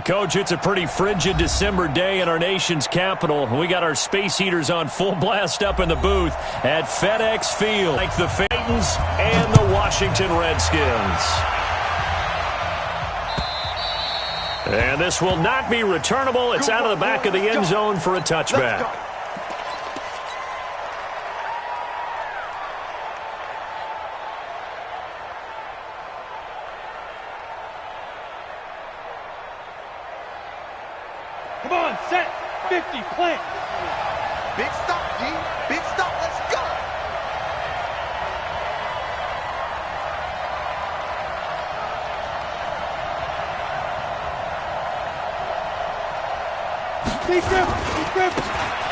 Coach, it's a pretty frigid December day in our nation's capital. We got our space heaters on full blast up in the booth at FedEx Field. Like the Phantoms and the Washington Redskins. And this will not be returnable. It's out of the back of the end zone for a touchback. Come on, set, 50, plant. Big stop, D. Big stop, let's go.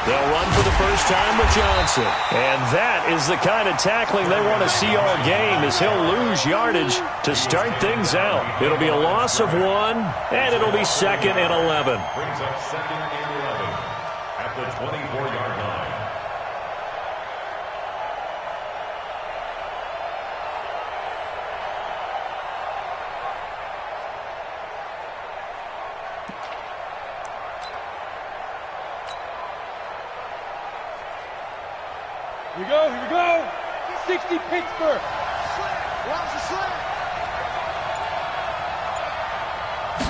They'll run for the first time with Johnson. And that is the kind of tackling they want to see all game, as he'll lose yardage to start things out. It'll be a loss of 1, and it'll be 2nd and 11. Brings up 2nd and 11 at the 24-yard line. Here we go, here we go. 60 Pittsburgh.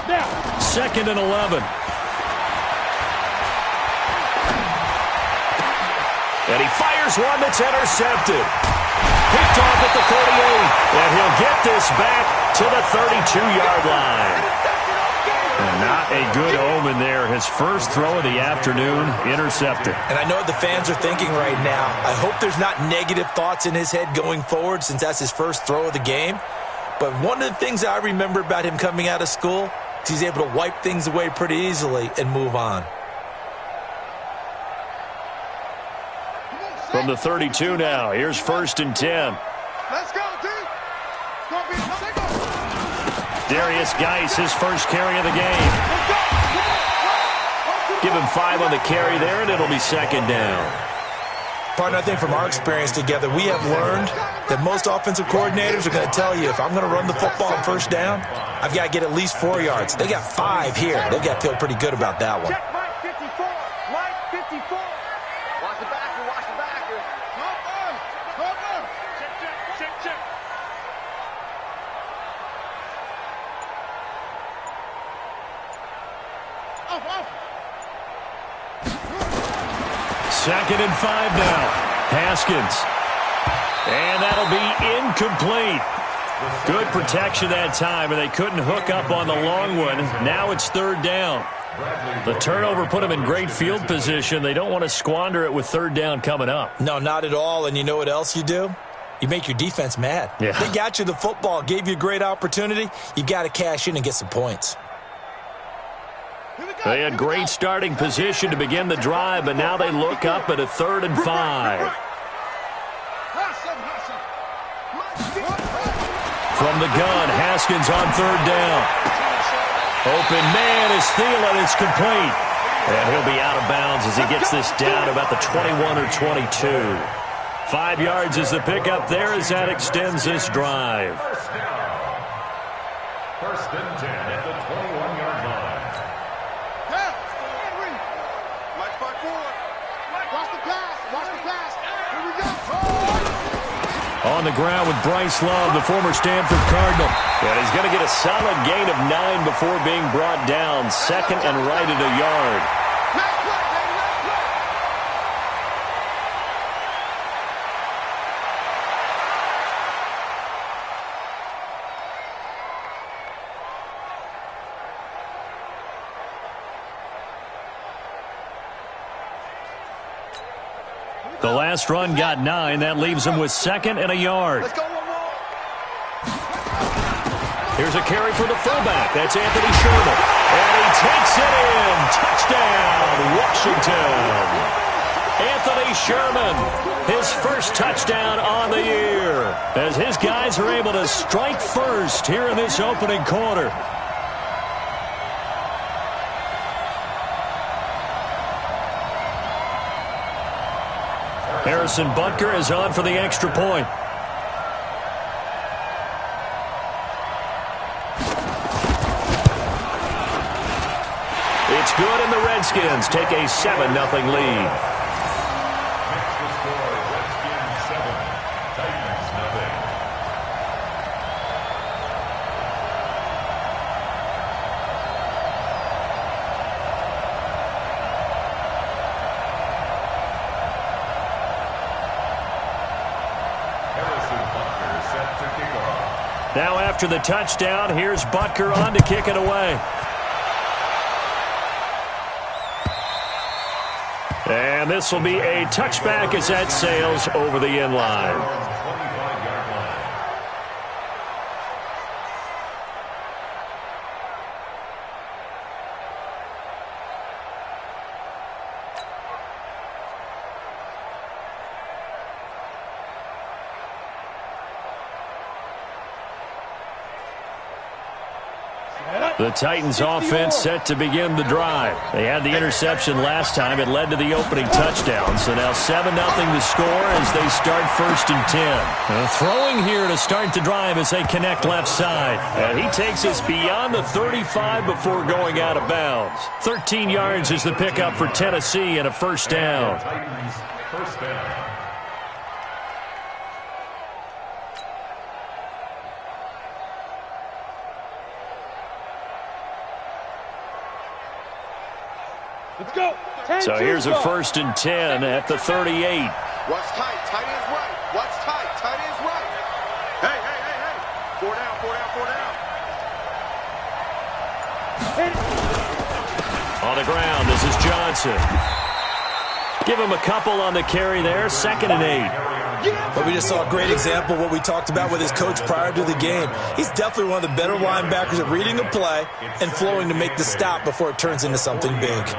Now. 2nd and 11. And he fires one that's intercepted. Picked off at the 38. And he'll get this back to the 32-yard line. And not a good omen there. His first throw of the afternoon, intercepted. And I know what the fans are thinking right now. I hope there's not negative thoughts in his head going forward, since that's his first throw of the game. But one of the things I remember about him coming out of school is he's able to wipe things away pretty easily and move on. From the 32 now, here's 1st and 10. Let's go, D. Darius Geis, his first carry of the game. Give him 5 on the carry there, and it'll be 2nd down. Partner, I think from our experience together, we have learned that most offensive coordinators are going to tell you, if I'm going to run the football on 1st down, I've got to get at least 4 yards. They got 5 here. They've got to feel pretty good about that one. Check Mike 54. Mike 54. Watch the backer. Watch the backer. Come on. Check. Off. 2nd and 5 now. Haskins. And that'll be incomplete. Good protection that time, and they couldn't hook up on the long one. Now it's 3rd down. The turnover put them in great field position. They don't want to squander it with 3rd down coming up. No, not at all. And you know what else you do? You make your defense mad. Yeah. They got you the football, gave you a great opportunity. You got to cash in and get some points. They had great starting position to begin the drive, but now they look up at a 3rd and 5. From the gun, Haskins on 3rd down. Open man is Thielen. It's complete. And he'll be out of bounds as he gets this down about the 21 or 22. 5 yards is the pickup there as that extends this drive. 1st and 10 at the 21-yard line. Watch the pass. Here we go. On the ground with Bryce Love, the former Stanford Cardinal. And he's going to get a solid gain of 9 before being brought down. 2nd and right at a yard. The last run got 9. That leaves him with 2nd and a yard. Let's go one more. Here's a carry for the fullback. That's Anthony Sherman. And he takes it in. Touchdown, Washington. Anthony Sherman, his first touchdown on the year, as his guys are able to strike first here in this opening quarter. Harrison Butker is on for the extra point. It's good, and the Redskins take a 7-0 lead. Next to score, Redskins 7, Titans 0. Now after the touchdown, here's Butker on to kick it away. And this will be a touchback as that sails over the end line. The Titans offense set to begin the drive. They had the interception last time. It led to the opening touchdown. So now 7-0 to score as they start 1st and 10. Throwing here to start the drive as they connect left side. And he takes us beyond the 35 before going out of bounds. 13 yards is the pickup for Tennessee and a first down. Titans, first down. Let's go. 10, So here's a 1st and 10 at the 38. What's tight? Tight ends right. What's tight? Tight ends right. Hey, hey, hey, hey. 4 down, 4 down, 4 down. On the ground, this is Johnson. Give him a couple on the carry there, 2nd and 8. But we just saw a great example of what we talked about with his coach prior to the game. He's definitely one of the better linebackers at reading a play and flowing to make the stop before it turns into something big.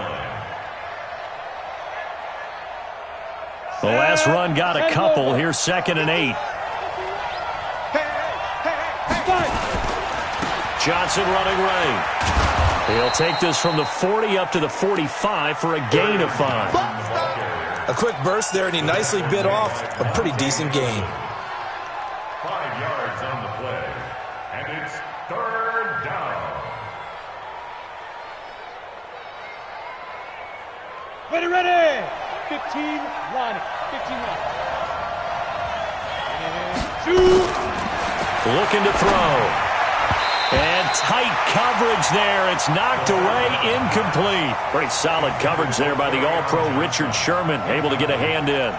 The last run got a couple. Here's 2nd and 8. Johnson running right. He'll take this from the 40 up to the 45 for a gain of 5. A quick burst there, and he nicely bit off a pretty decent gain. 5 yards on the play, and it's 3rd down. Ready. 15 line. 15 line. And shoot. Looking to throw. And tight coverage there. It's knocked away, incomplete. Pretty solid coverage there by the All-Pro Richard Sherman, able to get a hand in.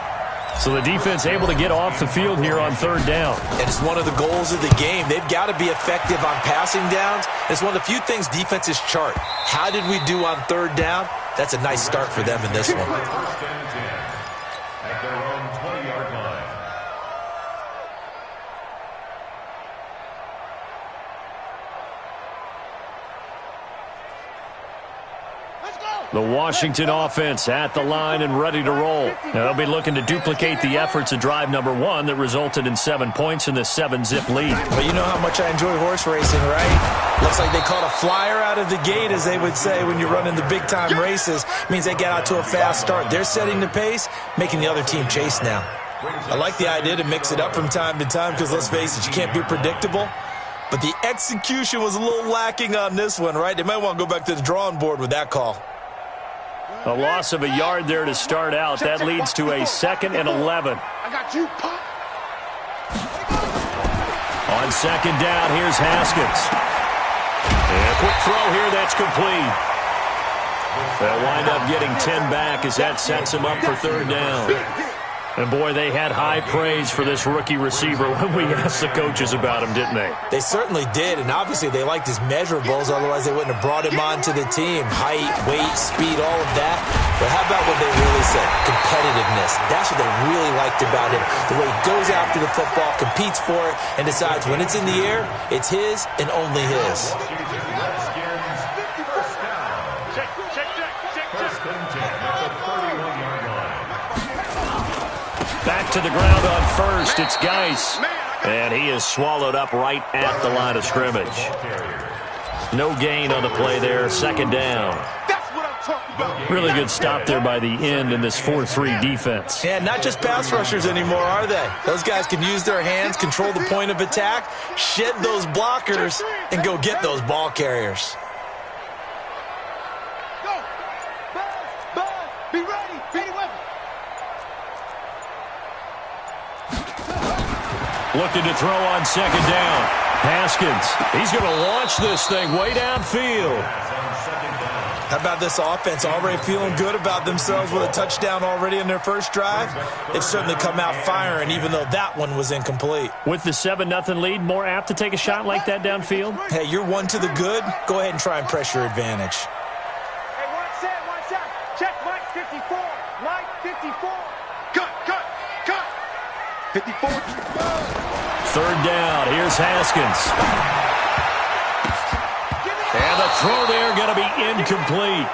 So the defense able to get off the field here on 3rd down. And it's one of the goals of the game. They've got to be effective on passing downs. It's one of the few things defenses chart. How did we do on 3rd down? That's a nice start for them in this one. 1st and 10 at their own 20-yard line. The Washington offense at the line and ready to roll. They'll be looking to duplicate the efforts of drive number 1 that resulted in 7 points in the 7-zip lead. But you know how much I enjoy horse racing, right? Looks like they caught a flyer out of the gate, as they would say when you're running the big-time races. Means they get out to a fast start. They're setting the pace, making the other team chase now. I like the idea to mix it up from time to time because, let's face it, you can't be predictable. But the execution was a little lacking on this one, right? They might want to go back to the drawing board with that call. A loss of a yard there to start out. That leads to a 2nd and 11. I got you, Pop. On 2nd down, here's Haskins. And a quick throw here, that's complete. They'll wind up getting 10 back as that sets him up for 3rd down. And, boy, they had high praise for this rookie receiver when we asked the coaches about him, didn't they? They certainly did, and obviously they liked his measurables, otherwise they wouldn't have brought him onto the team. Height, weight, speed, all of that. But how about what they really said? Competitiveness. That's what they really liked about him. The way he goes after the football, competes for it, and decides when it's in the air, it's his and only his. Redskins, first down. Check. 1st and 10 at the 31-yard line. Back to the ground on 1st. It's Geis. And he is swallowed up right at the line of scrimmage. No gain on the play there. 2nd down. That's what I'm talking about. Really good stop there by the end in this 4-3 defense. And not just pass rushers anymore, are they? Those guys can use their hands, control the point of attack, shed those blockers, and go get those ball carriers. Be ready. Ready weapon. Looking to throw on second down. Haskins. He's going to launch this thing way downfield. How about this offense already feeling good about themselves with a touchdown already in their first drive? They've certainly come out firing, even though that one was incomplete. With the 7-0 lead, more apt to take a shot like that downfield? Hey, you're one to the good. Go ahead and try and press your advantage. Hey, one set. Check Mike 54. Mike 54. Cut. 54. Third down. Here's Haskins. And the throw there going to be incomplete.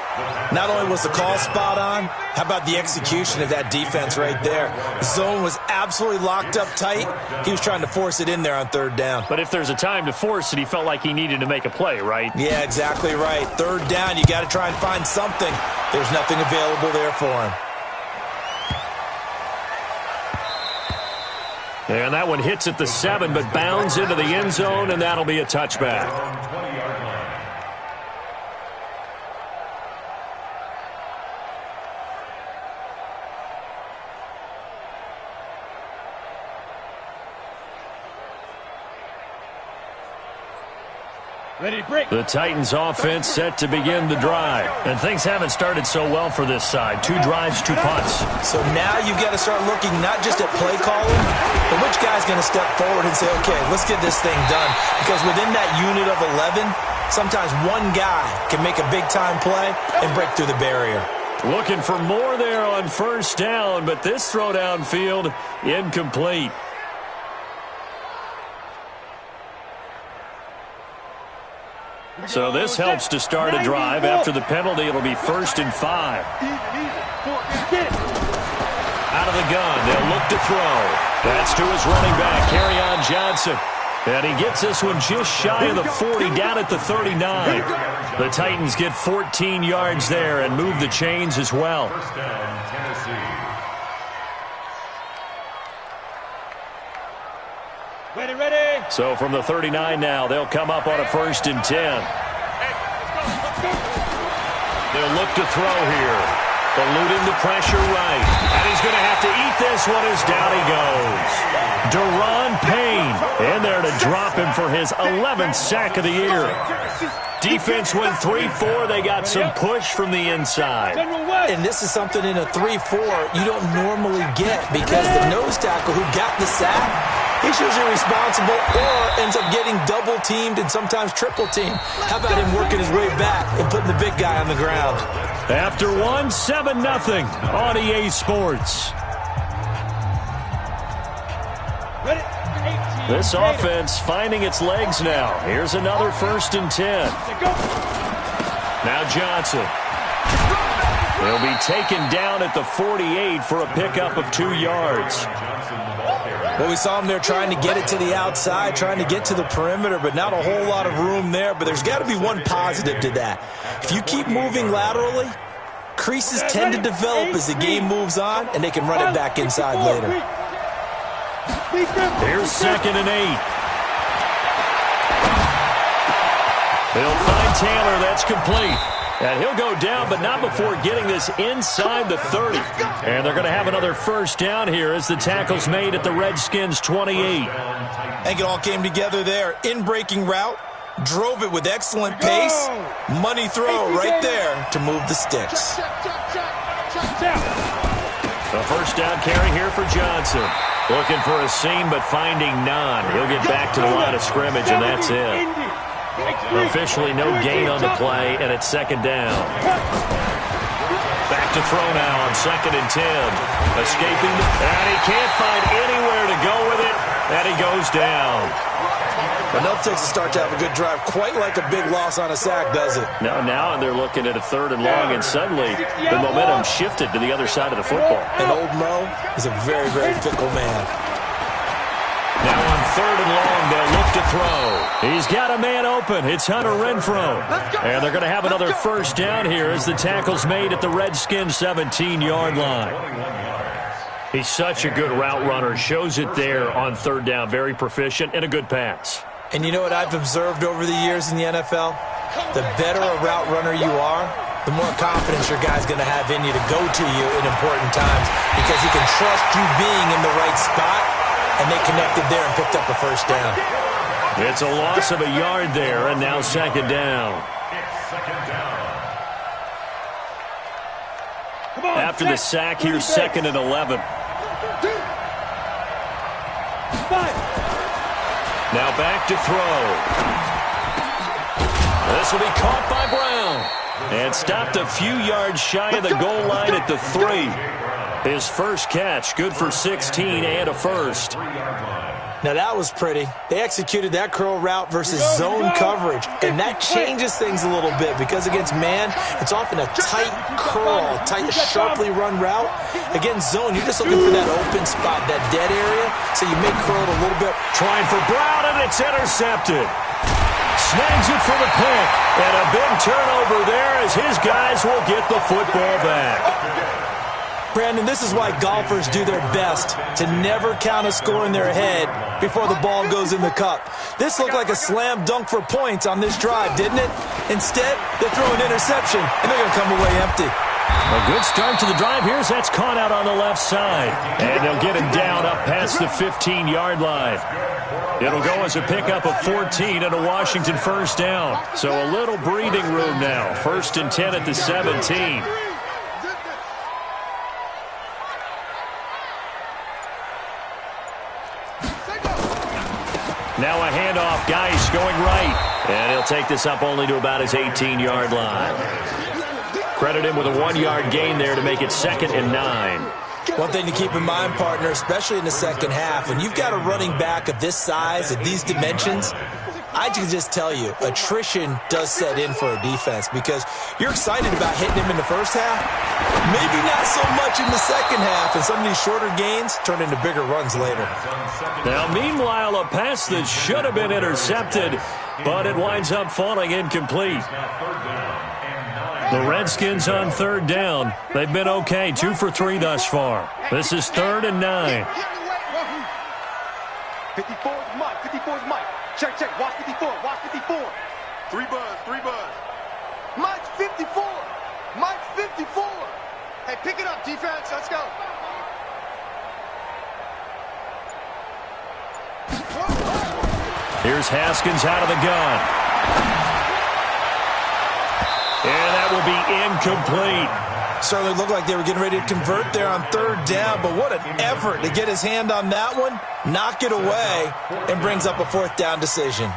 Not only was the call spot on, how about the execution of that defense right there? The zone was absolutely locked up tight. He was trying to force it in there on third down. But if there's a time to force it, he felt like he needed to make a play, right? Yeah, exactly right. Third down, you got to try and find something. There's nothing available there for him. And that one hits at the 7, but bounds into the end zone, and that'll be a touchback. Ready to break. The Titans offense set to begin the drive. And things haven't started so well for this side. 2 drives, 2 punts. So now you've got to start looking not just at play calling, but which guy's going to step forward and say, okay, let's get this thing done. Because within that unit of 11, sometimes one guy can make a big-time play and break through the barrier. Looking for more there on first down, but this throw downfield incomplete. So this helps to start a drive. After the penalty, it'll be 1st and 5. Out of the gun, they'll look to throw. That's to his running back, Kerryon Johnson. And he gets this one just shy of the 40, down at the 39. The Titans get 14 yards there and move the chains as well. First down, Tennessee. Ready. So from the 39 now, they'll come up on a 1st and 10. They'll look to throw here. Eluding the pressure right. And he's going to have to eat this one as down he goes. Deron Payne in there to drop him for his 11th sack of the year. Defense went 3-4. They got some push from the inside. And this is something in a 3-4 you don't normally get, because the nose tackle who got the sack, he's usually responsible or ends up getting double-teamed and sometimes triple-teamed. How about him working his way back and putting the big guy on the ground? After one, 7-0 on EA Sports. This offense finding its legs now. Here's another 1st and 10. Now Johnson. He'll be taken down at the 48 for a pickup of 2 yards. Well, we saw him there trying to get it to the outside, trying to get to the perimeter, but not a whole lot of room there. But there's got to be one positive to that. If you keep moving laterally, creases tend to develop as the game moves on, and they can run it back inside later. Here's 2nd and 8. They'll find Taylor. That's complete. And he'll go down, but not before getting this inside the 30. And they're going to have another 1st down here as the tackle's made at the Redskins' 28. I think it all came together there. In-breaking route, drove it with excellent pace. Money throw right there to move the sticks. The 1st down carry here for Johnson. Looking for a seam, but finding none. He'll get back to the line of scrimmage, and that's it. Officially no gain on the play, and it's 2nd down. Back to throw now on 2nd and 10. Escaping, and he can't find anywhere to go with it, and he goes down. Enough takes a start to have a good drive, quite like a big loss on a sack, does it? Now they're looking at a 3rd and long, and suddenly the momentum shifted to the other side of the football. And old Mo is a very, very fickle man. Now on 3rd and long, they'll look to throw. He's got a man open. It's Hunter Renfrow. And they're going to have another 1st down here as the tackle's made at the Redskins' 17-yard line. He's such a good route runner. Shows it there on 3rd down. Very proficient and a good pass. And you know what I've observed over the years in the NFL? The better a route runner you are, the more confidence your guy's going to have in you to go to you in important times because he can trust you being in the right spot, and they connected there and picked up a first down. It's a loss of a yard there, and now second down. After the sack, here's 2nd and 11. Now back to throw. This will be caught by Brown. And stopped a few yards shy of the goal line at the 3. His first catch, good for 16 and a first. Now that was pretty. They executed that curl route versus zone coverage, and that changes things a little bit because against man, it's often a tight curl, tight, sharply run route. Against zone, you're just looking for that open spot, that dead area, so you may curl it a little bit. Trying for Brown, and it's intercepted. Snags it for the pick, and a big turnover there as his guys will get the football back. Brandon, this is why golfers do their best to never count a score in their head before the ball goes in the cup. This looked like a slam dunk for points on this drive, didn't it? Instead, they throw an interception, and they're going to come away empty. A good start to the drive here as that's caught out on the left side. And they'll get him down up past the 15-yard line. It'll go as a pickup of 14 and a Washington first down. So a little breathing room now. 1st and 10 at the 17. Now a handoff, Geis going right. And he'll take this up only to about his 18-yard line. Credit him with a 1-yard gain there to make it 2nd and 9. One thing to keep in mind, partner, especially in the second half, when you've got a running back of this size, of these dimensions, I can just tell you, attrition does set in for a defense because you're excited about hitting him in the first half. Maybe not so much in the second half, and some of these shorter gains turn into bigger runs later. Now, meanwhile, a pass that should have been intercepted, but it winds up falling incomplete. The Redskins on 3rd down. They've been okay, 2 for 3 thus far. This is 3rd and 9. 54 is Mike. 54 is Mike. Check, check. Watch 54. Watch 54. 3 buzz. 3 buzz. Mike's 54. Mike's 54. Hey, pick it up, defense. Let's go. Here's Haskins out of the gun. And that will be incomplete. Certainly looked like they were getting ready to convert there on 3rd down, but what an effort to get his hand on that one, knock it away, and brings up a 4th down decision.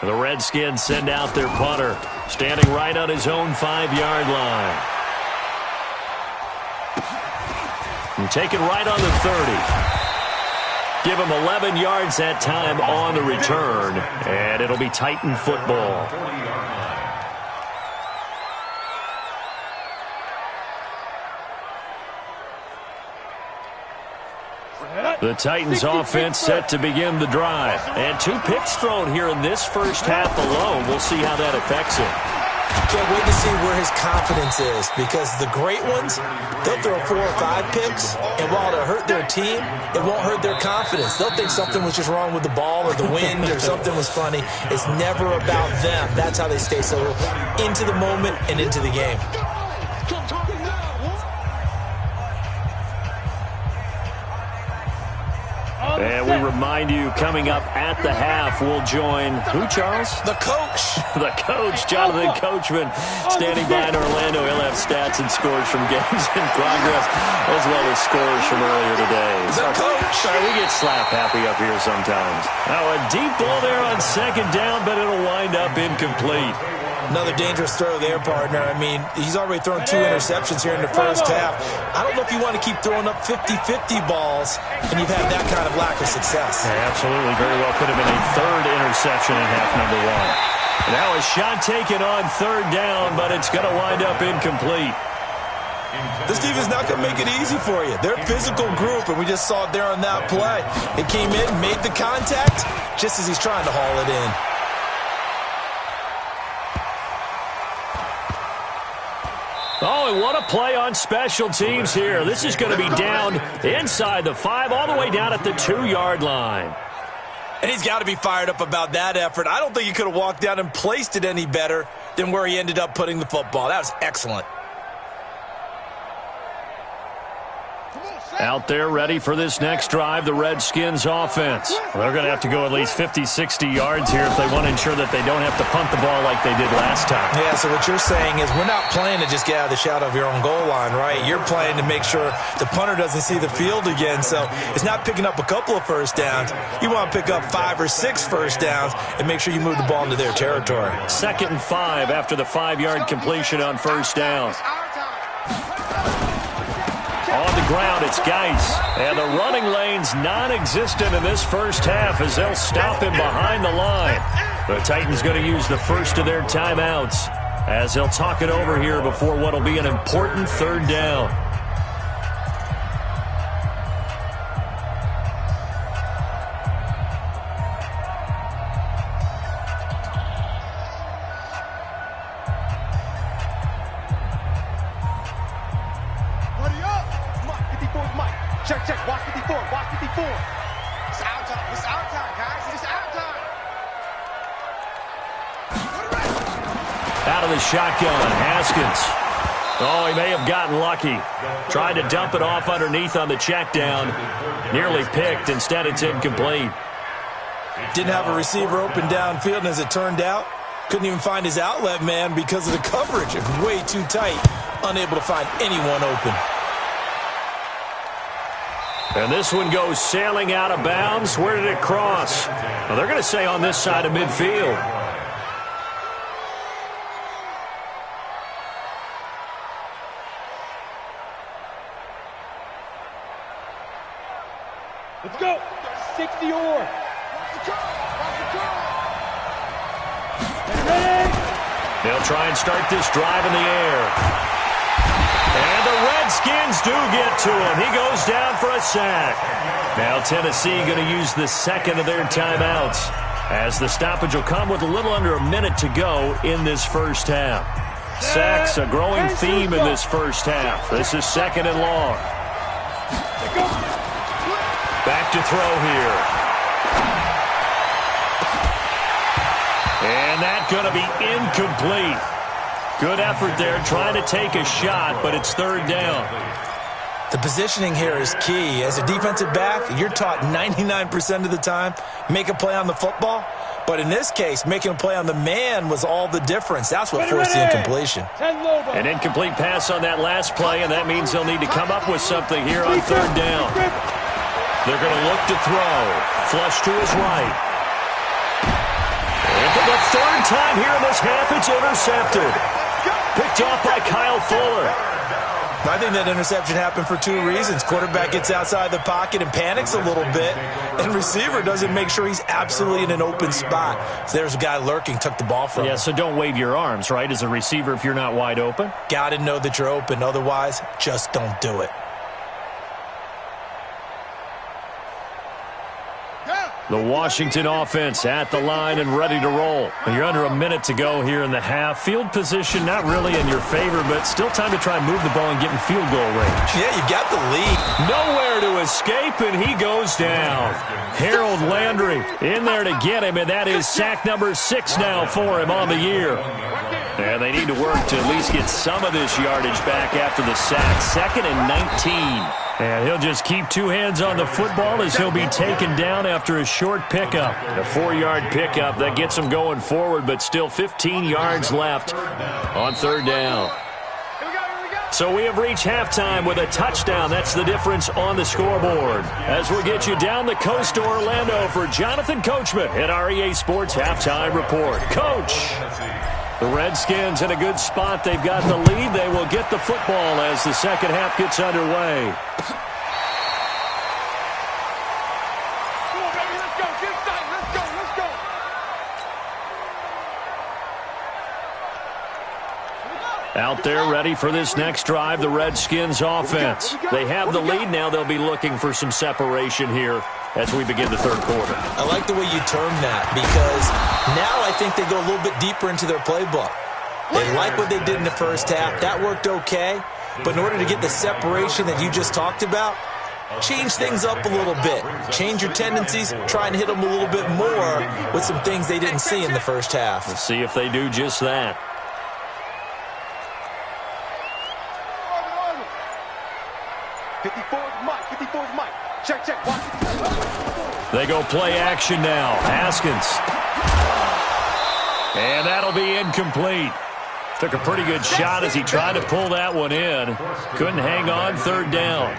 The Redskins send out their punter, standing right on his own 5-yard line. And take it right on the 30. Give him 11 yards that time on the return, and it'll be Titan football. The Titans offense set to begin the drive. And 2 picks thrown here in this first half alone. We'll see how that affects him. Can't wait to see where his confidence is because the great ones, they'll throw 4 or 5 picks, and while it'll hurt their team, it won't hurt their confidence. They'll think something was just wrong with the ball or the wind or something was funny. It's never about them. That's how they stay so into the moment and into the game. And we remind you, coming up at the half, we'll join who, Charles? The coach. The coach, Jonathan Coachman, standing by in Orlando. He'll have stats and scores from games in progress, as well as scores from earlier today. The coach. Sorry, we get slap happy up here sometimes. Now a deep ball there on 2nd down, but it'll wind up incomplete. Another dangerous throw there, partner. I mean, he's already thrown 2 interceptions here in the first half. I don't know if you want to keep throwing up 50-50 balls and you've had that kind of lack of success. Yeah, absolutely. Very well could have been a 3rd interception in half number 1. Now a shot taken on 3rd down, but it's going to wind up incomplete. This defense not going to make it easy for you. They're a physical group, and we just saw it there on that play. It came in, made the contact, just as he's trying to haul it in. Oh, and what a play on special teams here. This is going to be down inside the 5, all the way down at the 2-yard line. And he's got to be fired up about that effort. I don't think he could have walked down and placed it any better. than where he ended up putting the football. That was excellent. Out there ready for this next drive, the Redskins offense. They're going to have to go at least 50, 60 yards here if they want to ensure that they don't have to punt the ball like they did last time. Yeah, so what you're saying is we're not playing to just get out of the shadow of your own goal line, right? You're playing to make sure the punter doesn't see the field again. So it's not picking up a couple of first downs. You want to pick up 5 or 6 first downs and make sure you move the ball into their territory. 2nd and 5 after the 5-yard completion on first down. On the ground, it's Geis. And the running lane's non-existent in this first half as they'll stop him behind the line. The Titans going to use the first of their timeouts as they'll talk it over here before what will be an important 3rd down. Check, check, watch 54, watch 54. It's our time, guys, it's our time. Out of the shotgun, Haskins. Oh, he may have gotten lucky. Tried to dump it off underneath on the check down. Nearly picked, instead it's incomplete. Didn't have a receiver open downfield, and as it turned out, couldn't even find his outlet man because of the coverage. It was way too tight, unable to find anyone open. And this one goes sailing out of bounds. Where did it cross? Well, they're going to say on this side of midfield. Let's go. 60 or. They'll try and start this drive in the air. And the Redskins do get to him. He goes down for a sack. Now Tennessee going to use the 2nd of their timeouts as the stoppage will come with a little under a minute to go in this first half. Sacks, a growing theme in this first half. This is 2nd and long. Back to throw here. And that's going to be incomplete. Good effort there, trying to take a shot, but it's 3rd down. The positioning here is key. As a defensive back, you're taught 99% of the time, make a play on the football. But in this case, making a play on the man was all the difference. That's what forced the incompletion. An incomplete pass on that last play, and that means they'll need to come up with something here on 3rd down. They're going to look to throw. Flush to his right. And for the 3rd time here in this half, it's intercepted. Picked off by Kyle Fuller. I think that interception happened for 2 reasons. Quarterback gets outside the pocket and panics a little bit, and receiver doesn't make sure he's absolutely in an open spot. So there's a guy lurking, took the ball from him. Yeah, so don't wave your arms, right, as a receiver if you're not wide open. Got to know that you're open. Otherwise, just don't do it. The Washington offense at the line and ready to roll. You're under a minute to go here in the half. Field position not really in your favor, but still time to try and move the ball and get in field goal range. Yeah, you got the lead. Nowhere to escape, and he goes down. Harold Landry in there to get him, and that is sack number 6 now for him on the year. And they need to work to at least get some of this yardage back after the sack. 2nd and 19. And he'll just keep 2 hands on the football as he'll be taken down after a short pickup. A 4-yard pickup that gets him going forward, but still 15 yards left on 3rd down. So we have reached halftime with a touchdown. That's the difference on the scoreboard. As we'll get you down the coast to Orlando for Jonathan Coachman at our EA Sports Halftime Report. Coach! The Redskins in a good spot. They've got the lead. They will get the football as the second half gets underway. Come on, baby, let's go. Get started. Let's go. Out there ready for this next drive, the Redskins offense. They have the lead now. They'll be looking for some separation here as we begin the 3rd quarter. I like the way you term that because now I think they go a little bit deeper into their playbook. They like what they did in the first half. That worked okay. But in order to get the separation that you just talked about, change things up a little bit. Change your tendencies. Try and hit them a little bit more with some things they didn't see in the first half. Let's see if they do just that. 54 is Mike. 54 is Mike. Check, check. Watch 54. They go play action now. Haskins. And that'll be incomplete. Took a pretty good shot as he tried to pull that one in. Couldn't hang on, third down.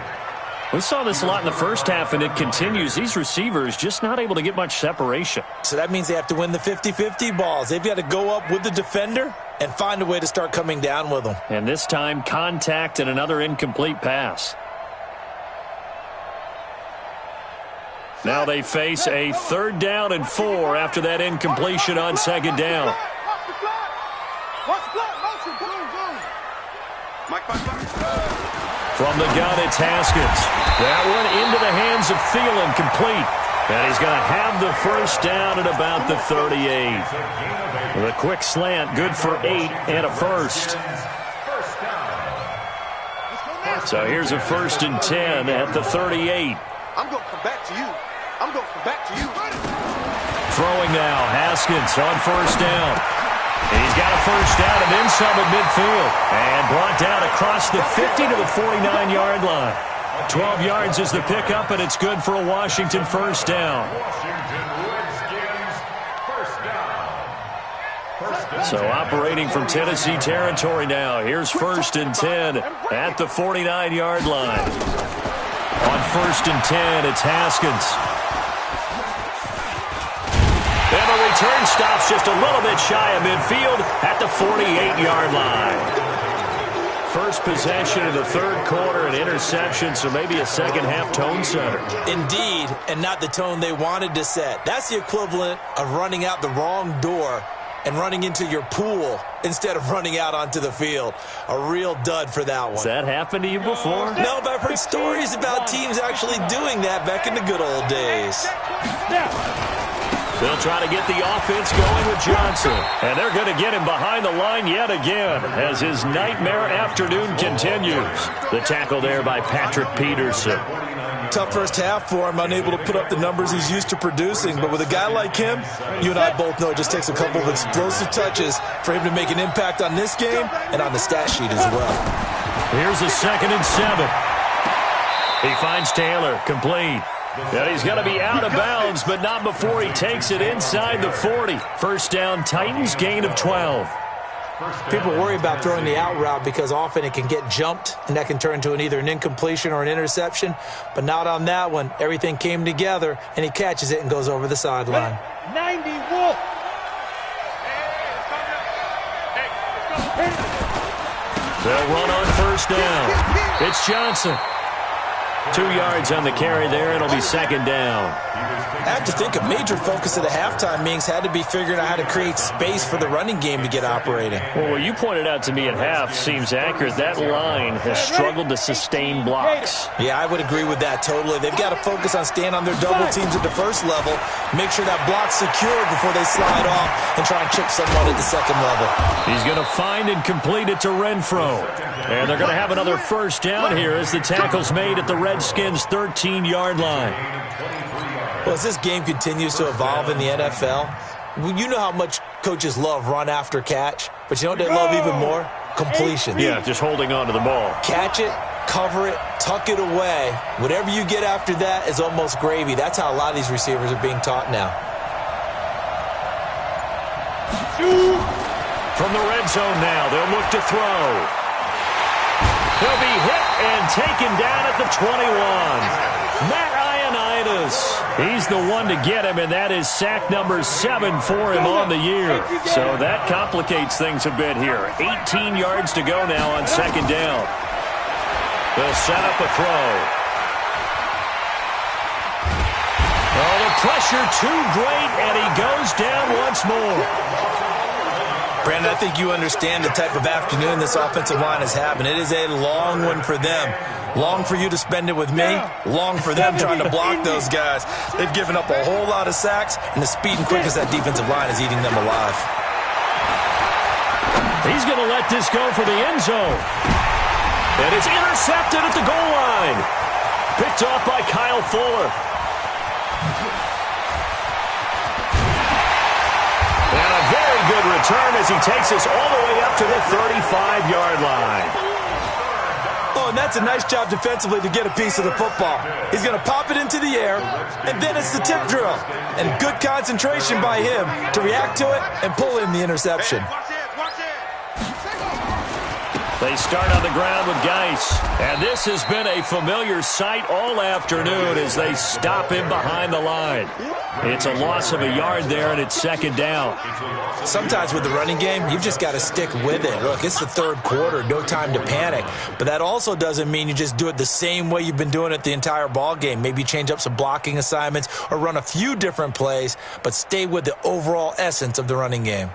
We saw this a lot in the first half, and it continues. These receivers just not able to get much separation. So that means they have to win the 50-50 balls. They've got to go up with the defender and find a way to start coming down with them. And this time, contact and another incomplete pass. Now they face a 3rd down and 4 after that incompletion on 2nd down. Watch the block. Motion. Boom, boom. Mike. From the gun, it's Haskins. That one into the hands of Thielen, complete. And he's going to have the first down at about the 38. With a quick slant, good for 8 and a first. So here's a 1st and 10 at the 38. I'm going to come back to you. Throwing now, Haskins on 1st down. He's got a first down and then some at midfield. And brought down across the 50 to the 49-yard line. 12 yards is the pickup, and it's good for a Washington first down. So operating from Tennessee territory now. Here's 1st and 10 at the 49-yard line. On 1st and 10, it's Haskins. And the return stops just a little bit shy of midfield at the 48-yard line. First possession of the 3rd quarter, an interception, so maybe a second-half tone setter. Indeed, and not the tone they wanted to set. That's the equivalent of running out the wrong door and running into your pool instead of running out onto the field. A real dud for that one. Has that happened to you before? No, but I've heard stories about teams actually doing that back in the good old days. They'll try to get the offense going with Johnson. And they're going to get him behind the line yet again as his nightmare afternoon continues. The tackle there by Patrick Peterson. Tough first half for him, unable to put up the numbers he's used to producing. But with a guy like him, you and I both know it just takes a couple of explosive touches for him to make an impact on this game and on the stat sheet as well. Here's a 2nd and 7. He finds Taylor, complete. And he's going to be out of bounds, but not before he takes it inside the 40. First down, Titans, gain of 12. People worry about throwing the out route because often it can get jumped, and that can turn into either an incompletion or an interception. But not on that one. Everything came together, and he catches it and goes over the sideline. 90 Wolf. They'll run on first down. It's Johnson. 2 yards on the carry there. It'll be 2nd down. I have to think a major focus of the halftime meetings had to be figuring out how to create space for the running game to get operating. Well, what you pointed out to me at half seems accurate. That line has struggled to sustain blocks. Yeah, I would agree with that totally. They've got to focus on staying on their double teams at the first level, make sure that block's secured before they slide off and try and chip someone at the 2nd level. He's going to find and complete it to Renfro. And they're going to have another first down here as the tackle's made at the Redskins' 13-yard line. Well, as this game continues to evolve in the NFL, you know how much coaches love run after catch, but you know what they love even more? Completion. Yeah, just holding on to the ball. Catch it, cover it, tuck it away. Whatever you get after that is almost gravy. That's how a lot of these receivers are being taught now. From the red zone now, they'll look to throw. He'll be hit and taken down at the 21. Matt Ioannidis. He's the one to get him, and that is sack number 7 for him on the year. So that complicates things a bit here. 18 yards to go now on 2nd down. They'll set up a throw. Oh, the pressure too great, and he goes down once more. Brandon, I think you understand the type of afternoon this offensive line is having. It is a long one for them. Long for you to spend it with me. Long for them trying to block those guys. They've given up a whole lot of sacks, and the speed and quickness of that defensive line is eating them alive. He's going to let this go for the end zone. And it's intercepted at the goal line. Picked off by Kyle Fuller. And a very good return as he takes us all the way up to the 35-yard line. Oh, and that's a nice job defensively to get a piece of the football. He's going to pop it into the air, and then it's the tip drill. And good concentration by him to react to it and pull in the interception. They start on the ground with Geis. And this has been a familiar sight all afternoon as they stop him behind the line. It's a loss of a yard there, and it's second down. Sometimes with the running game, you've just got to stick with it. Look, it's the third quarter, no time to panic. But that also doesn't mean you just do it the same way you've been doing it the entire ball game. Maybe change up some blocking assignments or run a few different plays, but stay with the overall essence of the running game.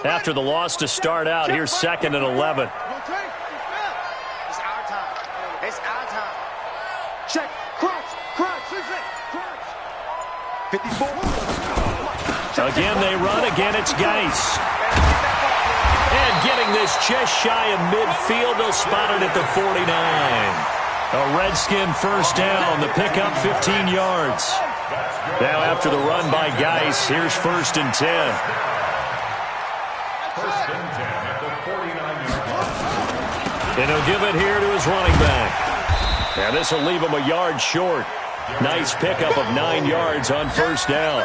After the loss to start out, here's second and 11. It's our time. It's our time. Check. Crunch. 54. Again, they run. Again, it's Geis. And getting this just shy of midfield, they'll spot it at the 49. A Redskin first down. The pickup 15 yards. Now after the run by Geis, here's first and 10. First and 10 at the 49-yard line. And he'll give it here to his running back. And this will leave him a yard short. Nice pickup of 9 yards on first down.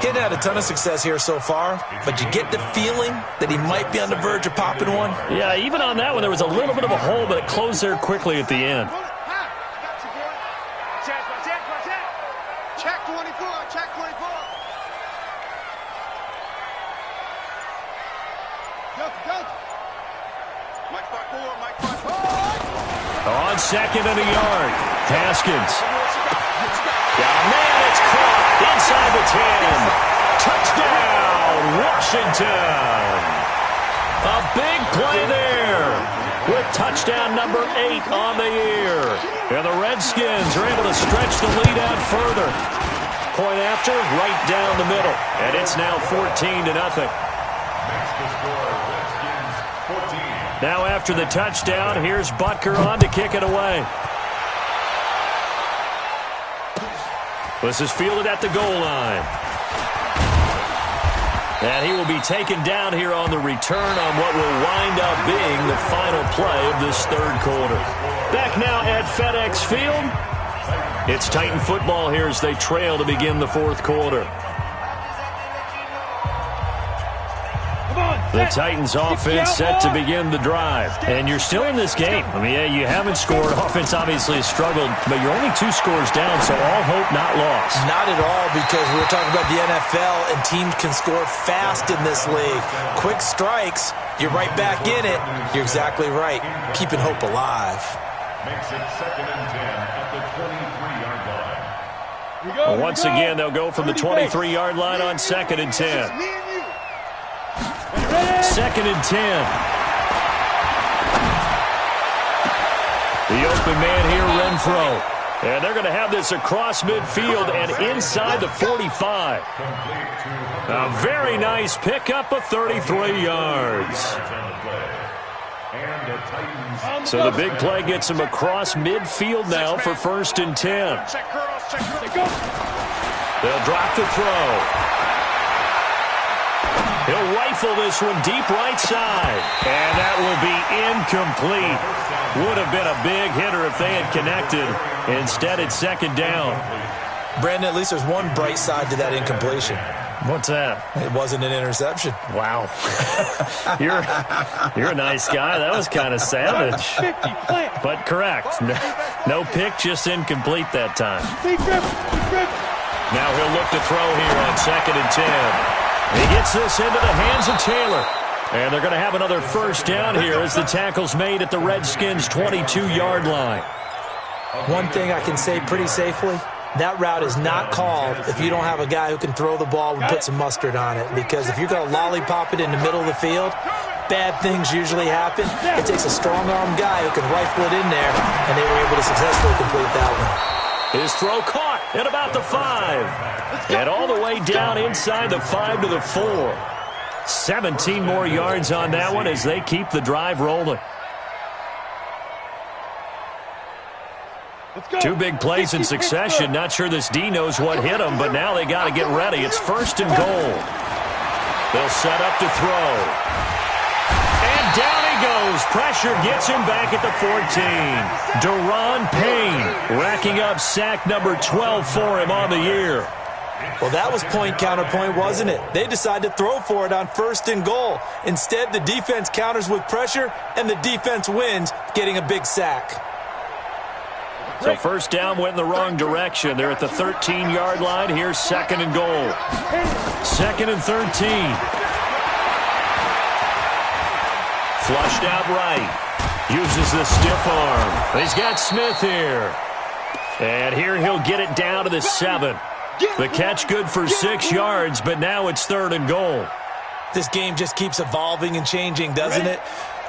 He'd had a ton of success here so far, but you get the feeling that he might be on the verge of popping one. Yeah, even on that one, there was a little bit of a hole, but it closed there quickly at the end. Check 24. Check 24. Mike 5-4. On second and a yard, Haskins. Yeah, man, it's caught inside the 10. Touchdown, Washington. A big play there with touchdown number 8 on the year. And the Redskins are able to stretch the lead out further. Point after, right down the middle. And it's now 14-0. Makes the score Redskins 14. Now after the touchdown, here's Butker on to kick it away. This is fielded at the goal line. And he will be taken down here on the return on what will wind up being the final play of this third quarter. Back now at FedEx Field. It's Titan football here as they trail to begin the fourth quarter. The Titans offense set to begin the drive. And you're still in this game. I mean, yeah, you haven't scored. Offense obviously has struggled, but you're only 2 scores down, so all hope not lost. Not at all, because we were talking about the NFL, and teams can score fast in this league. Quick strikes, you're right back in it. You're exactly right. Keeping hope alive. Makes it second and 10 at the 23-yard line. Well, once again, they'll go from the 23-yard line on second and 10. Second and 10. The open man here, Renfro. And they're going to have this across midfield and inside the 45. A very nice pickup of 33 yards. So the big play gets him across midfield now for first and 10. They'll drop the throw. He'll rifle this one deep right side. And that will be incomplete. Would have been a big hitter if they had connected. Instead, it's second down. Brandon, at least there's one bright side to that incompletion. What's that? It wasn't an interception. Wow. You're a nice guy. That was kind of savage. But correct. No pick, just incomplete that time. Now he'll look to throw here on second and 10. He gets this into the hands of Taylor. And they're going to have another first down here as the tackle's made at the Redskins' 22-yard line. One thing I can say pretty safely, that route is not called if you don't have a guy who can throw the ball and put some mustard on it. Because if you're going to lollipop it in the middle of the field, bad things usually happen. It takes a strong-armed guy who can rifle it in there, and they were able to successfully complete that one. His throw caught at about the 5. And all the way down inside the 5 to the 4. 17 more yards on that one as they keep the drive rolling. 2 big plays in succession. Not sure this D knows what hit him, but now they got to get ready. It's first and goal. They'll set up to throw. And down he goes, pressure gets him back at the 14. Deron Payne racking up sack number 12 for him on the year. Well, that was point counterpoint, wasn't it? They decided to throw for it on 1st and goal. Instead, the defense counters with pressure, and the defense wins, getting a big sack. So first down went in the wrong direction. They're at the 13-yard line. Here's 2nd and goal. 2nd and 13. Flushed out right. Uses the stiff arm. He's got Smith here. And here he'll get it down to the 7. The catch good for 6 yards, but now it's 3rd and goal. This game just keeps evolving and changing, doesn't it?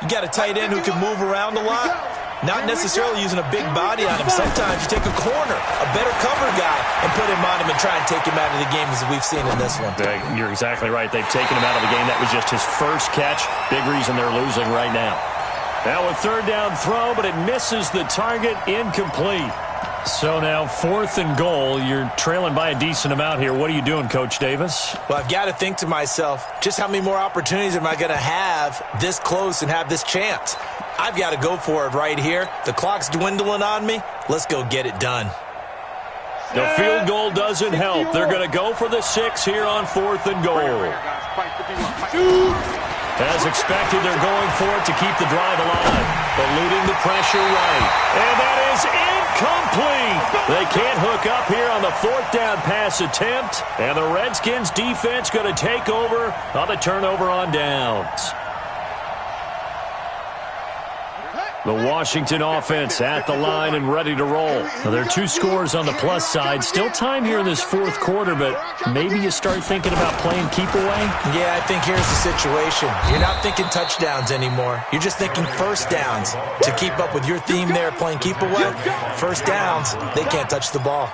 You got a tight end who can move around a lot. Not necessarily using a big body on him. Sometimes you take a corner, a better cover guy, and put him on him and try and take him out of the game as we've seen in this one. You're exactly right. They've taken him out of the game. That was just his first catch. Big reason they're losing right now. Now a 3rd down throw, but it misses the target. Incomplete. So now 4th and goal. You're trailing by a decent amount here. What are you doing, Coach Davis? Well, I've got to think to myself, just how many more opportunities am I going to have this close and have this chance? I've got to go for it right here. The clock's dwindling on me. Let's go get it done. The field goal doesn't help. They're going to go for the 6 here on 4th and goal. As expected, they're going for it to keep the drive alive. Eluding the pressure right. And that is incomplete. They can't hook up here on the 4th down pass attempt. And the Redskins defense going to take over on the turnover on downs. The Washington offense at the line and ready to roll. Now, there are 2 scores on the plus side. Still time here in this 4th quarter, but maybe you start thinking about playing keep away? Yeah, I think here's the situation. You're not thinking touchdowns anymore. You're just thinking first downs. To keep up with your theme there, playing keep away, first downs, they can't touch the ball.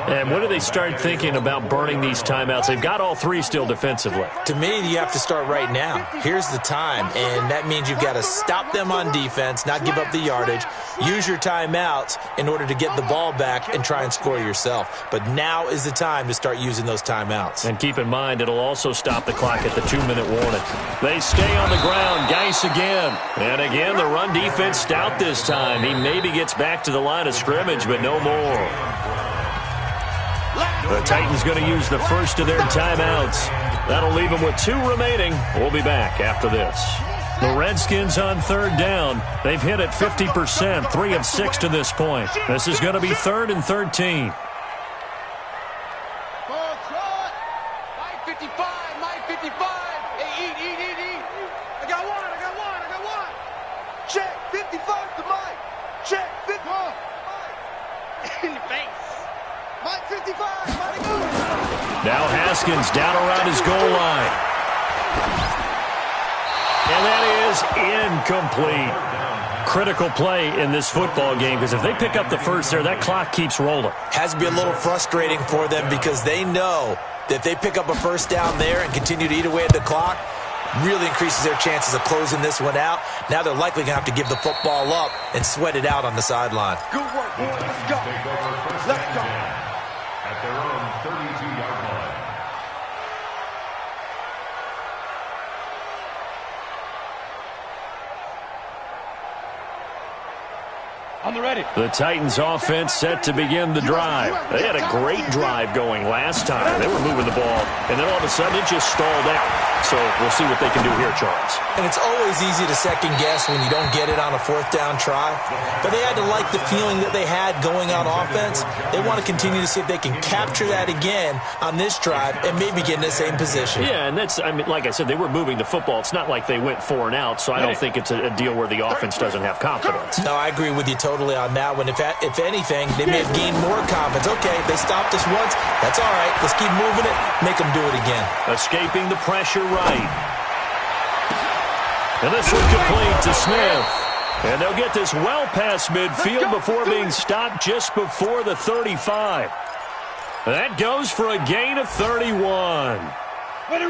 And when do they start thinking about burning these timeouts? They've got all 3 still defensively. To me, you have to start right now. Here's the time, and that means you've got to stop them on defense, not give up the yardage, use your timeouts in order to get the ball back and try and score yourself. But now is the time to start using those timeouts. And keep in mind, it'll also stop the clock at the 2-minute warning. They stay on the ground. Geis again. And again, the run defense stout this time. He maybe gets back to the line of scrimmage, but no more. The Titans going to use the first of their timeouts. That'll leave them with 2 remaining. We'll be back after this. The Redskins on 3rd down. They've hit it 50%, 3 of 6 to this point. This is going to be 3rd and 13. My 55, my 55. Hey, eat. I got one. Check, 55 to Mike. Check, 55. In the face. Mike 55, mighty good. Now Haskins down around his goal line. And that is incomplete. Critical play in this football game, because if they pick up the first there, that clock keeps rolling. Has to be a little frustrating for them because they know that if they pick up a first down there and continue to eat away at the clock, really increases their chances of closing this one out. Now they're likely going to have to give the football up and sweat it out on the sideline. Good work, boys. Let's go. Let's go. At their own 32-yard line. On the ready. The Titans offense set to begin the drive. They had a great drive going last time. They were moving the ball, and then all of a sudden it just stalled out. So we'll see what they can do here, Charles. And it's always easy to second guess when you don't get it on a 4th down try. But they had to like the feeling that they had going on offense. They want to continue to see if they can capture that again on this drive and maybe get in the same position. Yeah, and that's, I mean, like I said, they were moving the football. It's not like they went 4 and out, so I don't think it's a deal where the offense doesn't have confidence. No, I agree with you totally on that one. If anything, they may have gained more confidence. Okay, they stopped us once. That's all right. Let's keep moving it. Make them do it again. Escaping the pressure right. And this one complete to Smith. And they'll get this well past midfield before being stopped just before the 35. That goes for a gain of 31.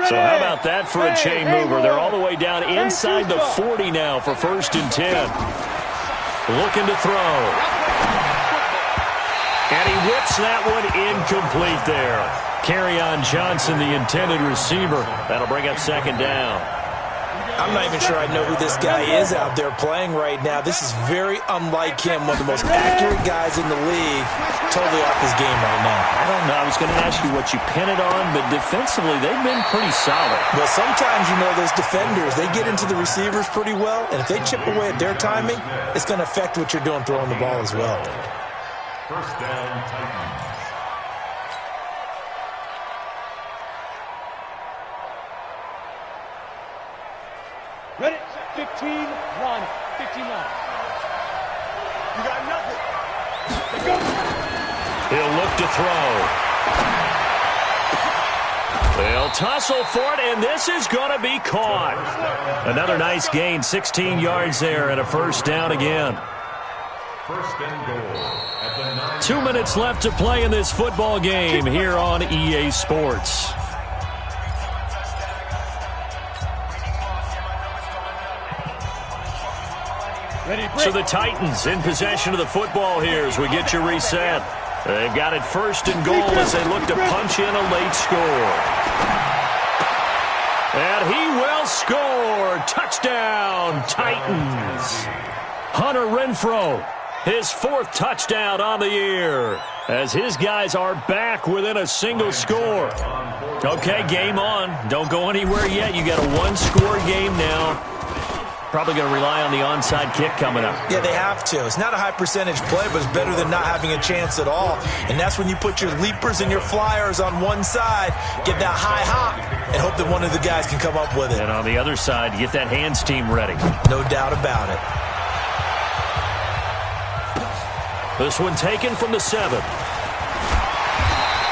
So how about that for a chain mover? They're all the way down inside the 40 now for 1st and 10. Looking to throw. And he whips that one incomplete there. Kerryon Johnson, the intended receiver. That'll bring up 2nd down. I'm not even sure I know who this guy is out there playing right now. This is very unlike him, one of the most accurate guys in the league. Totally off his game right now. I don't know. I was going to ask you what you pin it on, but defensively, they've been pretty solid. Well, sometimes, those defenders, they get into the receivers pretty well, and if they chip away at their timing, it's going to affect what you're doing throwing the ball as well. First down, Titans. Ready? 15 line. 15 line. You got nothing. Let's go. He'll look to throw. They'll tussle for it, and this is going to be caught. Another nice gain, 16 yards there, and a first down again. First and goal at the 9. 2 minutes left to play in this football game here on EA Sports. Ready, break. So the Titans in possession of the football here as we get you reset. They've got it first and goal as they look to punch in a late score. And he will score. Touchdown, Titans. Hunter Renfrow, his 4th touchdown on the year, as his guys are back within a single score. Okay, game on. Don't go anywhere yet. You got a 1-score game now. Probably going to rely on the onside kick coming up. Yeah, they have to. It's not a high percentage play, but it's better than not having a chance at all. And that's when you put your leapers and your flyers on one side, get that high hop, and hope that one of the guys can come up with it. And on the other side, get that hands team ready. No doubt about it. This one taken from the 7.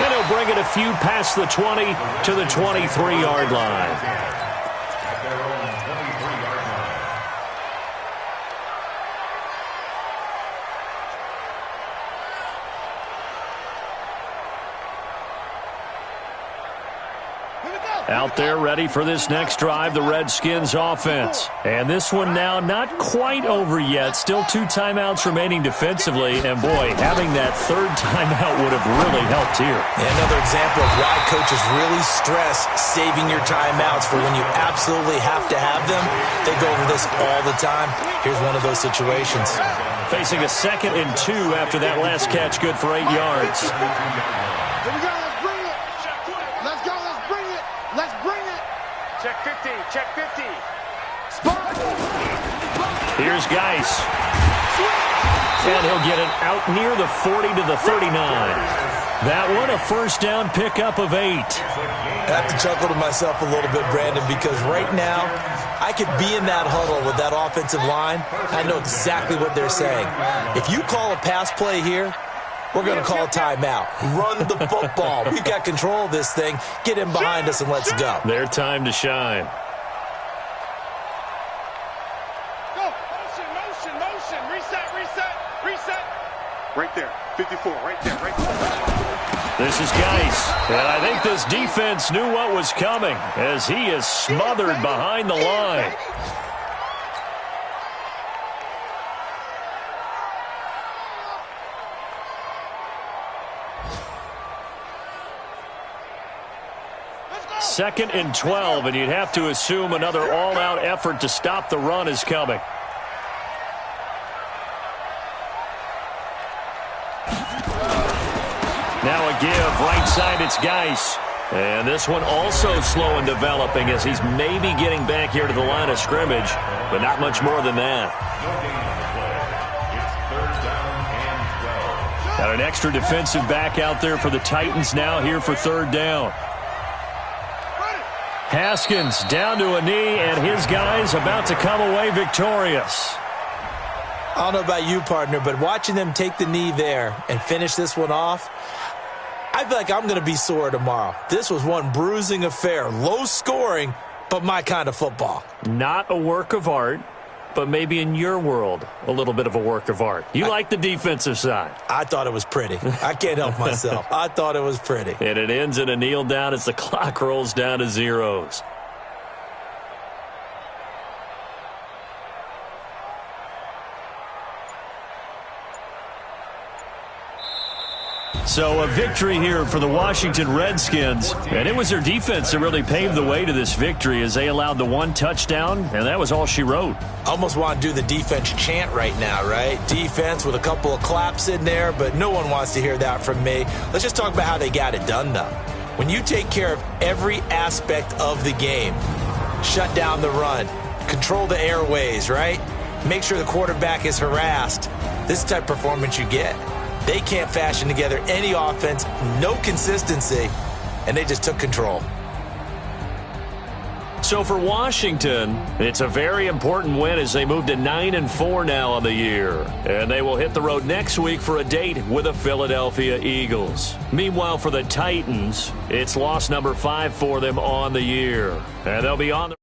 And he'll bring it a few past the 20 to the 23-yard line. At their own 23-yard line. Out there ready for this next drive, the Redskins offense. And this one now not quite over yet. Still 2 timeouts remaining defensively. And, boy, having that 3rd timeout would have really helped here. And another example of why coaches really stress saving your timeouts for when you absolutely have to have them. They go over this all the time. Here's one of those situations. Facing a 2nd and 2 after that last catch, good for 8 yards. Here we go. Let's bring it. Let's go. Let's bring it. Let's bring it. Check 50. Check 50. Spot. Here's Geis. And he'll get it out near the 40 to the 39. That one, a first down pickup of 8. I have to chuckle to myself a little bit, Brandon, because right now I could be in that huddle with that offensive line. I know exactly what they're saying. If you call a pass play here, we're going to call a timeout. Run the football. We've got control of this thing. Get in behind us and let's go. Their time to shine. Go. Motion. Reset. Right there. 54. Right there. This is Geis. And I think this defense knew what was coming as he is smothered behind the line. Second and 12, and you'd have to assume another all-out effort to stop the run is coming. Now a give, right side, it's Geis. And this one also slow in developing as he's maybe getting back here to the line of scrimmage, but not much more than that. It's 3rd down and 12. Got an extra defensive back out there for the Titans now here for 3rd down. Haskins down to a knee, and his guys about to come away victorious. I don't know about you, partner, but watching them take the knee there and finish this one off, I feel like I'm going to be sore tomorrow. This was one bruising affair. Low scoring, but my kind of football. Not a work of art, but maybe in your world, a little bit of a work of art. You like the defensive side. I thought it was pretty. I can't help myself. I thought it was pretty. And it ends in a kneel down as the clock rolls down to zeros. So a victory here for the Washington Redskins, and it was their defense that really paved the way to this victory as they allowed the one touchdown, and that was all she wrote. Almost want to do the defense chant right now, right? Defense with a couple of claps in there, but no one wants to hear that from me. Let's just talk about how they got it done, though. When you take care of every aspect of the game, shut down the run, control the airways, right? Make sure the quarterback is harassed. This is the type of performance you get. They can't fashion together any offense, no consistency, and they just took control. So for Washington, it's a very important win as they move to 9-4 now on the year. And they will hit the road next week for a date with the Philadelphia Eagles. Meanwhile, for the Titans, it's loss number 5 for them on the year. And they'll be on the